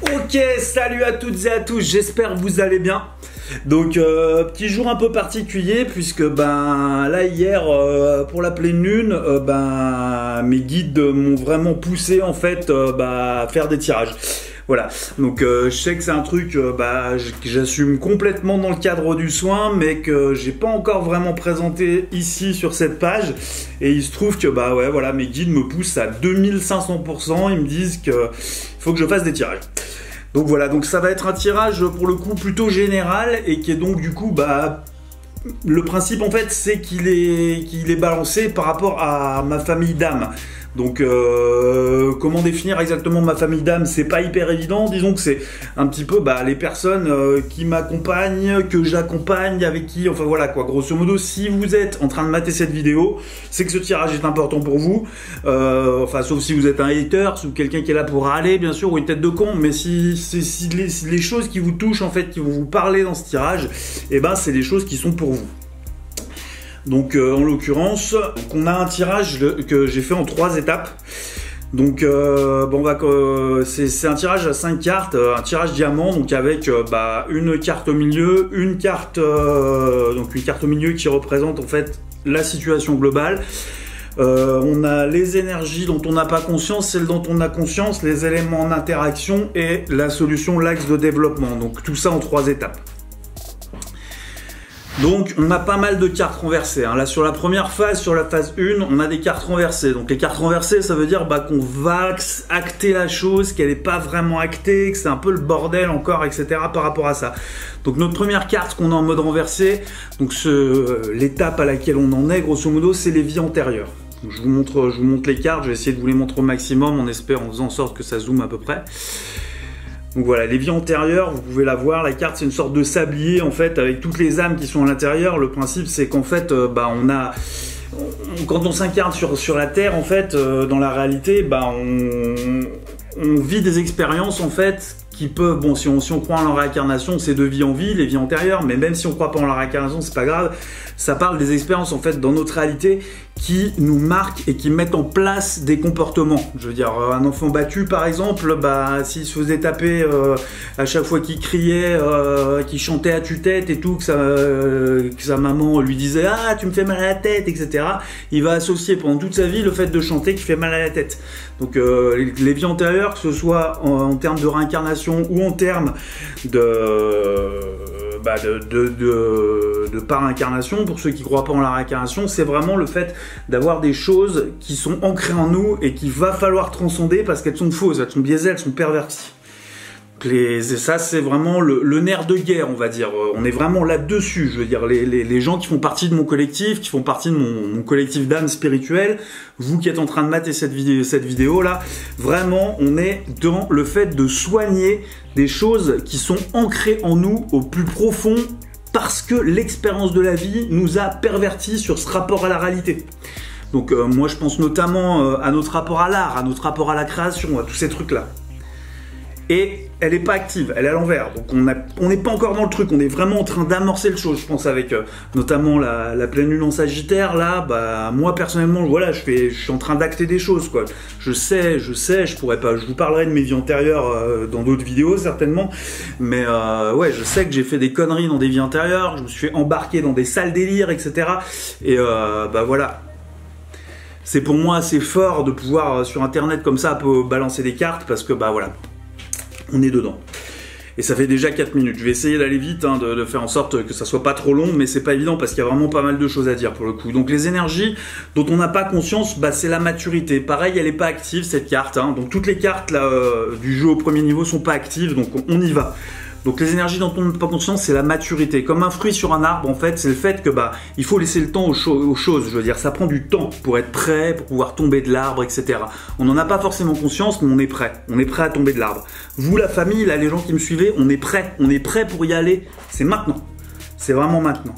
Ok, salut à toutes et à tous, j'espère que vous allez bien. Donc petit jour un peu particulier puisque là hier pour la pleine lune mes guides m'ont vraiment poussé en fait à faire des tirages. Voilà, donc je sais que c'est un truc que j'assume complètement dans le cadre du soin, mais que j'ai pas encore vraiment présenté ici sur cette page. Et il se trouve que voilà, mes guides me poussent à 2500%, ils me disent que faut que je fasse des tirages. Donc voilà, donc ça va être un tirage pour le coup plutôt général et qui est donc du coup le principe en fait c'est qu'il est balancé par rapport à ma famille d'âme. Donc comment définir exactement ma famille d'âme, c'est pas hyper évident, disons que c'est un petit peu les personnes qui m'accompagnent, que j'accompagne, avec qui, enfin voilà quoi, grosso modo, si vous êtes en train de mater cette vidéo, c'est que ce tirage est important pour vous, enfin sauf si vous êtes un hater, ou quelqu'un qui est là pour râler bien sûr, ou une tête de con, mais si les choses qui vous touchent en fait, qui vont vous parler dans ce tirage, et c'est des choses qui sont pour vous. Donc en l'occurrence, on a un tirage que j'ai fait en 3 étapes. Donc c'est un tirage à 5 cartes, un tirage diamant, donc avec une carte au milieu, une carte au milieu qui représente en fait la situation globale. On a les énergies dont on n'a pas conscience, celles dont on a conscience, les éléments en interaction et la solution, l'axe de développement. Donc tout ça en 3 étapes. Donc on a pas mal de cartes renversées, hein. Là sur la première phase, sur la phase 1, on a des cartes renversées. Donc les cartes renversées, ça veut dire qu'on va acter la chose, qu'elle n'est pas vraiment actée, que c'est un peu le bordel encore, etc. par rapport à ça. Donc notre première carte qu'on a en mode renversé, donc l'étape à laquelle on en est, grosso modo, c'est les vies antérieures. Donc, je vous montre les cartes, je vais essayer de vous les montrer au maximum, en faisant en sorte que ça zoome à peu près. Donc voilà, les vies antérieures, vous pouvez la voir, la carte c'est une sorte de sablier en fait avec toutes les âmes qui sont à l'intérieur. Le principe c'est qu'en fait quand on s'incarne sur la Terre en fait, dans la réalité, on vit des expériences en fait qui peuvent, bon si on croit en la réincarnation, c'est de vie en vie, les vies antérieures, mais même si on croit pas en la réincarnation, c'est pas grave, ça parle des expériences en fait dans notre réalité qui nous marquent et qui mettent en place des comportements. Je veux dire, un enfant battu par exemple, s'il se faisait taper à chaque fois qu'il criait, qu'il chantait à tue-tête et tout, que sa maman lui disait « Ah, tu me fais mal à la tête », etc. Il va associer pendant toute sa vie le fait de chanter qui fait mal à la tête. Donc les vies antérieures, que ce soit en termes de réincarnation ou en termes de par-incarnation, pour ceux qui ne croient pas en la réincarnation, c'est vraiment le fait d'avoir des choses qui sont ancrées en nous et qu'il va falloir transcender parce qu'elles sont fausses, elles sont biaisées, elles sont perverties. Et ça c'est vraiment le nerf de guerre, on va dire. On est vraiment là-dessus, je veux dire, les gens qui font partie de mon collectif, qui font partie de mon collectif d'âme spirituelle, vous qui êtes en train de mater cette vidéo là, vraiment on est dans le fait de soigner des choses qui sont ancrées en nous au plus profond parce que l'expérience de la vie nous a pervertis sur ce rapport à la réalité. Donc moi je pense notamment à notre rapport à l'art, à notre rapport à la création, à tous ces trucs là. Et elle n'est pas active, elle est à l'envers. Donc on n'est pas encore dans le truc, on est vraiment en train d'amorcer le chose. Je pense avec notamment la pleine lune en Sagittaire, là, moi personnellement, voilà, je suis en train d'acter des choses, quoi. Je sais, je pourrais pas, je vous parlerai de mes vies antérieures dans d'autres vidéos certainement, mais ouais, je sais que j'ai fait des conneries dans des vies antérieures, je me suis embarqué dans des sales délires, etc. Et voilà. C'est pour moi assez fort de pouvoir sur internet comme ça balancer des cartes parce que voilà. On est dedans. Et ça fait déjà 4 minutes. Je vais essayer d'aller vite, de faire en sorte que ça soit pas trop long, mais c'est pas évident parce qu'il y a vraiment pas mal de choses à dire pour le coup. Donc les énergies dont on n'a pas conscience, c'est la maturité. Pareil, elle n'est pas active cette carte. Donc toutes les cartes là, du jeu au premier niveau sont pas actives, donc on y va. Donc les énergies dont on n'a pas conscience, c'est la maturité. Comme un fruit sur un arbre, en fait, c'est le fait que il faut laisser le temps aux choses. Je veux dire, ça prend du temps pour être prêt, pour pouvoir tomber de l'arbre, etc. On n'en a pas forcément conscience, mais on est prêt. On est prêt à tomber de l'arbre. Vous, la famille, là, les gens qui me suivez, on est prêt. On est prêt pour y aller. C'est maintenant. C'est vraiment maintenant.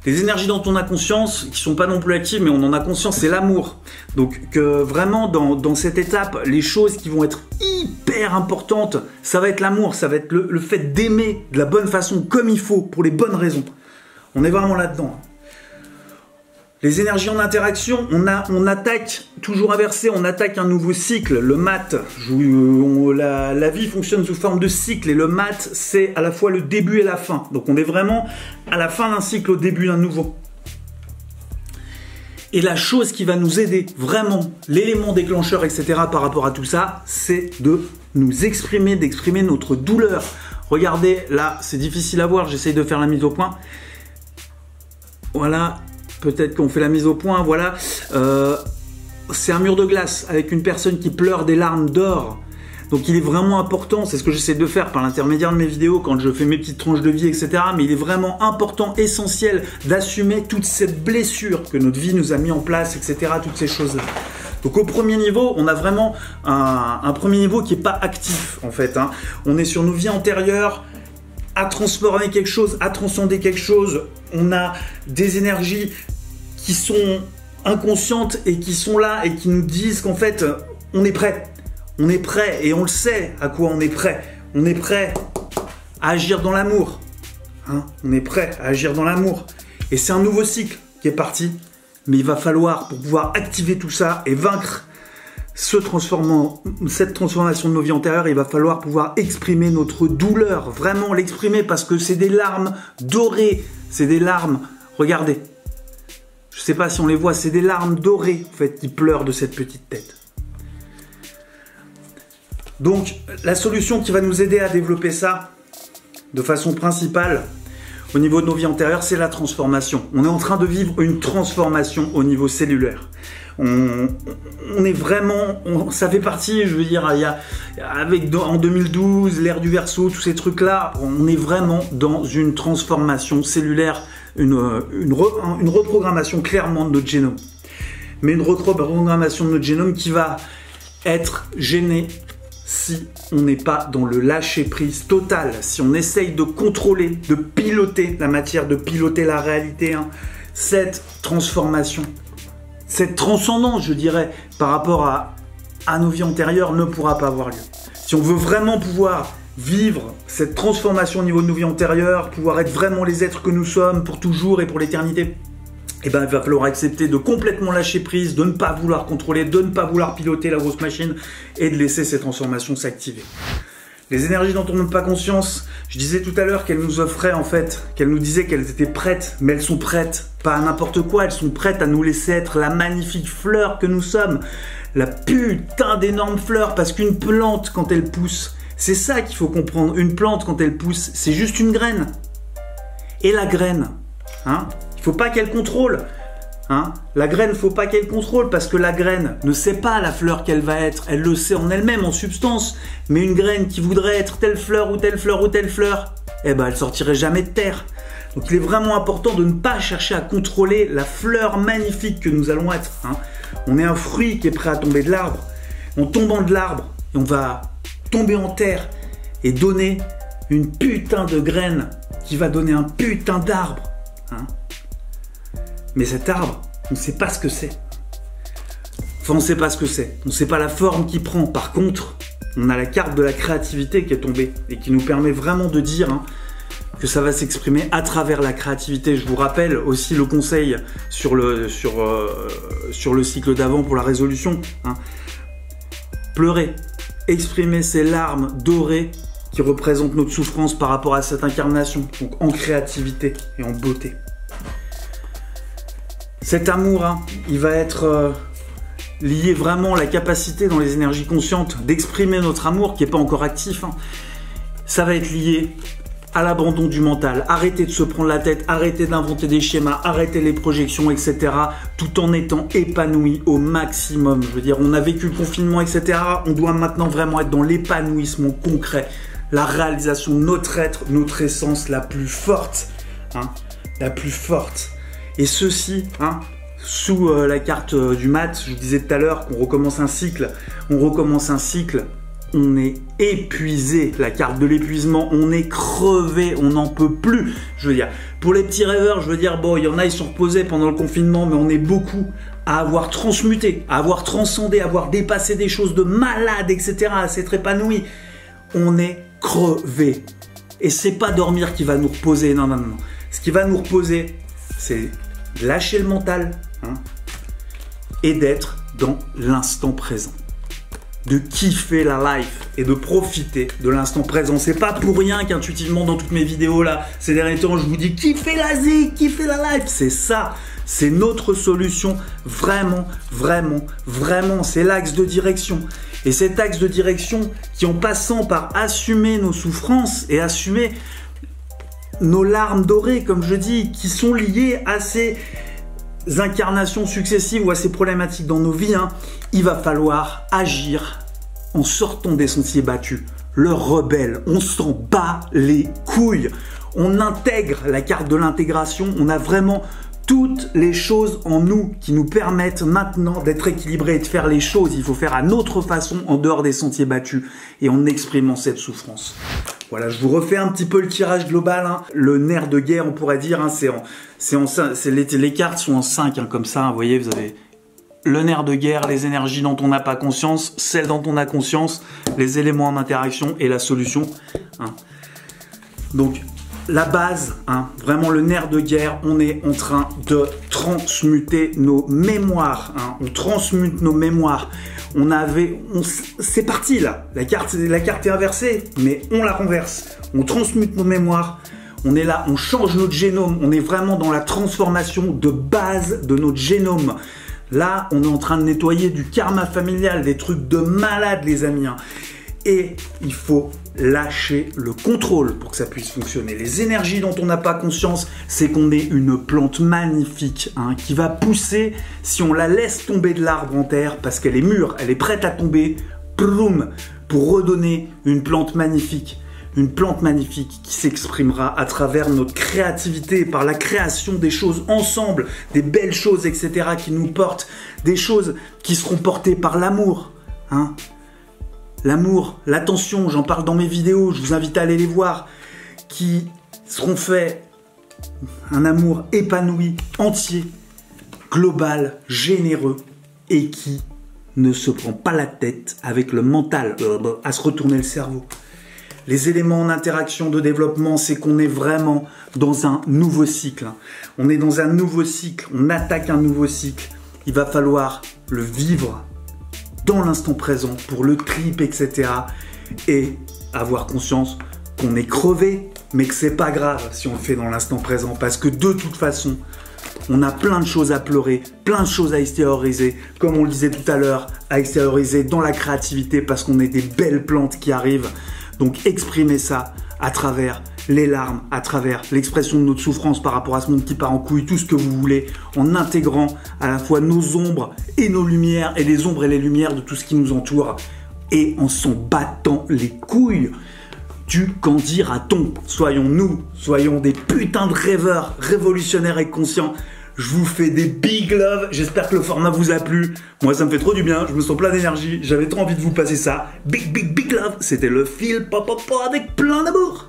Les énergies dont on a conscience, qui sont pas non plus actives, mais on en a conscience, c'est l'amour. Donc que vraiment dans cette étape, les choses qui vont être hyper importantes, ça va être l'amour, ça va être le fait d'aimer de la bonne façon, comme il faut, pour les bonnes raisons. On est vraiment là-dedans. Les énergies en interaction, on attaque, toujours inversé, on attaque un nouveau cycle. Le mat, la vie fonctionne sous forme de cycle et le mat, c'est à la fois le début et la fin. Donc on est vraiment à la fin d'un cycle, au début d'un nouveau. Et la chose qui va nous aider, vraiment, l'élément déclencheur, etc. par rapport à tout ça, c'est de nous exprimer, d'exprimer notre douleur. Regardez, là, c'est difficile à voir, j'essaye de faire la mise au point. Voilà. Peut-être qu'on fait la mise au point, voilà. C'est un mur de glace avec une personne qui pleure des larmes d'or. Donc il est vraiment important, c'est ce que j'essaie de faire par l'intermédiaire de mes vidéos quand je fais mes petites tranches de vie, etc. Mais il est vraiment important, essentiel d'assumer toute cette blessure que notre vie nous a mis en place, etc. Toutes ces choses-là. Donc au premier niveau, on a vraiment un premier niveau qui n'est pas actif en fait. Hein. On est sur nos vies antérieures, à transformer quelque chose, à transcender quelque chose. On a des énergies qui sont inconscientes et qui sont là et qui nous disent qu'en fait, on est prêt. On est prêt et on le sait à quoi on est prêt. On est prêt à agir dans l'amour. Hein, on est prêt à agir dans l'amour. Et c'est un nouveau cycle qui est parti. Mais il va falloir, pour pouvoir activer tout ça et vaincre cette transformation de nos vies antérieures, il va falloir pouvoir exprimer notre douleur, vraiment l'exprimer parce que c'est des larmes dorées, c'est des larmes, regardez, je ne sais pas si on les voit, c'est des larmes dorées en fait qui pleurent de cette petite tête. Donc la solution qui va nous aider à développer ça de façon principale au niveau de nos vies antérieures, c'est la transformation. On est en train de vivre une transformation au niveau cellulaire. On est vraiment, ça fait partie, je veux dire, en 2012, l'ère du Verseau, tous ces trucs-là, on est vraiment dans une transformation cellulaire, une reprogrammation clairement de notre génome. Mais une reprogrammation de notre génome qui va être gênée si on n'est pas dans le lâcher-prise total, si on essaye de contrôler, de piloter la matière, de piloter la réalité, hein, cette transformation. Cette transcendance, je dirais, par rapport à nos vies antérieures ne pourra pas avoir lieu. Si on veut vraiment pouvoir vivre cette transformation au niveau de nos vies antérieures, pouvoir être vraiment les êtres que nous sommes pour toujours et pour l'éternité, eh ben, il va falloir accepter de complètement lâcher prise, de ne pas vouloir contrôler, de ne pas vouloir piloter la grosse machine et de laisser ces transformations s'activer. Les énergies dont on n'a pas conscience, je disais tout à l'heure qu'elles nous offraient en fait, qu'elles nous disaient qu'elles étaient prêtes, mais elles sont prêtes, pas à n'importe quoi, elles sont prêtes à nous laisser être la magnifique fleur que nous sommes, la putain d'énorme fleur, parce qu'une plante quand elle pousse, c'est ça qu'il faut comprendre, une plante quand elle pousse, c'est juste une graine. Et la graine, hein, il ne faut pas qu'elle contrôle. Hein, la graine, faut pas qu'elle contrôle parce que la graine ne sait pas la fleur qu'elle va être, elle le sait en elle-même, en substance. Mais une graine qui voudrait être telle fleur ou telle fleur ou telle fleur, eh ben elle sortirait jamais de terre. Donc il est vraiment important de ne pas chercher à contrôler la fleur magnifique que nous allons être. Hein. On est un fruit qui est prêt à tomber de l'arbre. En tombant de l'arbre, on va tomber en terre et donner une putain de graine qui va donner un putain d'arbre. Hein. Mais cet arbre, on ne sait pas ce que c'est. Enfin, on ne sait pas ce que c'est. On ne sait pas la forme qu'il prend. Par contre, on a la carte de la créativité qui est tombée et qui nous permet vraiment de dire que ça va s'exprimer à travers la créativité. Je vous rappelle aussi le conseil sur le cycle d'avant pour la résolution. Hein. Pleurer, exprimer ces larmes dorées qui représentent notre souffrance par rapport à cette incarnation. Donc en créativité et en beauté. Cet amour, hein, il va être lié vraiment à la capacité dans les énergies conscientes d'exprimer notre amour qui n'est pas encore actif. Hein. Ça va être lié à l'abandon du mental. Arrêter de se prendre la tête, arrêter d'inventer des schémas, arrêter les projections, etc. Tout en étant épanoui au maximum. Je veux dire, on a vécu le confinement, etc. On doit maintenant vraiment être dans l'épanouissement concret. La réalisation de notre être, notre essence la plus forte. Hein, la plus forte. Et ceci, hein, sous la carte du mat, je vous disais tout à l'heure qu'on recommence un cycle. On recommence un cycle, on est épuisé. La carte de l'épuisement, on est crevé, on n'en peut plus. Je veux dire, pour les petits rêveurs, je veux dire, bon, il y en a, ils sont reposés pendant le confinement, mais on est beaucoup à avoir transmuté, à avoir transcendé, à avoir dépassé des choses de malades, etc., à s'être épanoui. On est crevé. Et c'est pas dormir qui va nous reposer, non, non, non. Ce qui va nous reposer, c'est lâcher le mental, hein, est d'être dans l'instant présent. De kiffer la life et de profiter de l'instant présent. C'est pas pour rien qu'intuitivement dans toutes mes vidéos là, ces derniers temps, je vous dis kiffez la vie, kiffez la life. C'est ça, c'est notre solution. Vraiment, vraiment, vraiment, c'est l'axe de direction. Et cet axe de direction qui, en passant par assumer nos souffrances et assumer nos larmes dorées, comme je dis, qui sont liées à ces incarnations successives ou à ces problématiques dans nos vies, hein, il va falloir agir en sortant des sentiers battus. Le rebelle, on s'en bat les couilles. On intègre la carte de l'intégration, on a vraiment toutes les choses en nous qui nous permettent maintenant d'être équilibrés et de faire les choses. Il faut faire à notre façon en dehors des sentiers battus et en exprimant cette souffrance. Voilà, je vous refais un petit peu le tirage global, hein. Le nerf de guerre, on pourrait dire, hein, les cartes sont en 5, hein, comme ça, hein, vous voyez, vous avez le nerf de guerre, les énergies dont on n'a pas conscience, celles dont on a conscience, les éléments en interaction et la solution, hein. Donc, la base, hein, vraiment le nerf de guerre, on est en train de transmuter nos mémoires, hein, on transmute nos mémoires. C'est parti là, la carte est inversée, mais on la renverse. On transmute nos mémoires, on est là, on change notre génome, on est vraiment dans la transformation de base de notre génome. Là, on est en train de nettoyer du karma familial, des trucs de malade les amis, hein. Et il faut lâcher le contrôle pour que ça puisse fonctionner. Les énergies dont on n'a pas conscience, c'est qu'on est une plante magnifique, hein, qui va pousser si on la laisse tomber de l'arbre en terre parce qu'elle est mûre, elle est prête à tomber, ploum, pour redonner une plante magnifique. Une plante magnifique qui s'exprimera à travers notre créativité, par la création des choses ensemble, des belles choses, etc. qui nous portent, des choses qui seront portées par l'amour, hein. L'amour, l'attention, j'en parle dans mes vidéos, je vous invite à aller les voir, qui seront faits un amour épanoui, entier, global, généreux et qui ne se prend pas la tête avec le mental à se retourner le cerveau. Les éléments en interaction de développement, c'est qu'on est vraiment dans un nouveau cycle. On est dans un nouveau cycle, on attaque un nouveau cycle. Il va falloir le vivre dans l'instant présent, pour le trip, etc. Et avoir conscience qu'on est crevé, mais que c'est pas grave si on le fait dans l'instant présent, parce que de toute façon, on a plein de choses à pleurer, plein de choses à extérioriser, comme on le disait tout à l'heure, à extérioriser dans la créativité, parce qu'on est des belles plantes qui arrivent. Donc exprimez ça à travers les larmes, à travers l'expression de notre souffrance par rapport à ce monde qui part en couille, tout ce que vous voulez, en intégrant à la fois nos ombres et nos lumières, et les ombres et les lumières de tout ce qui nous entoure, et en s'en battant les couilles du qu'en dira-t-on. Soyons-nous, soyons des putains de rêveurs, révolutionnaires et conscients. Je vous fais des big love, j'espère que le format vous a plu. Moi ça me fait trop du bien, je me sens plein d'énergie, j'avais trop envie de vous passer ça. Big love, c'était le fil papa avec plein d'amour.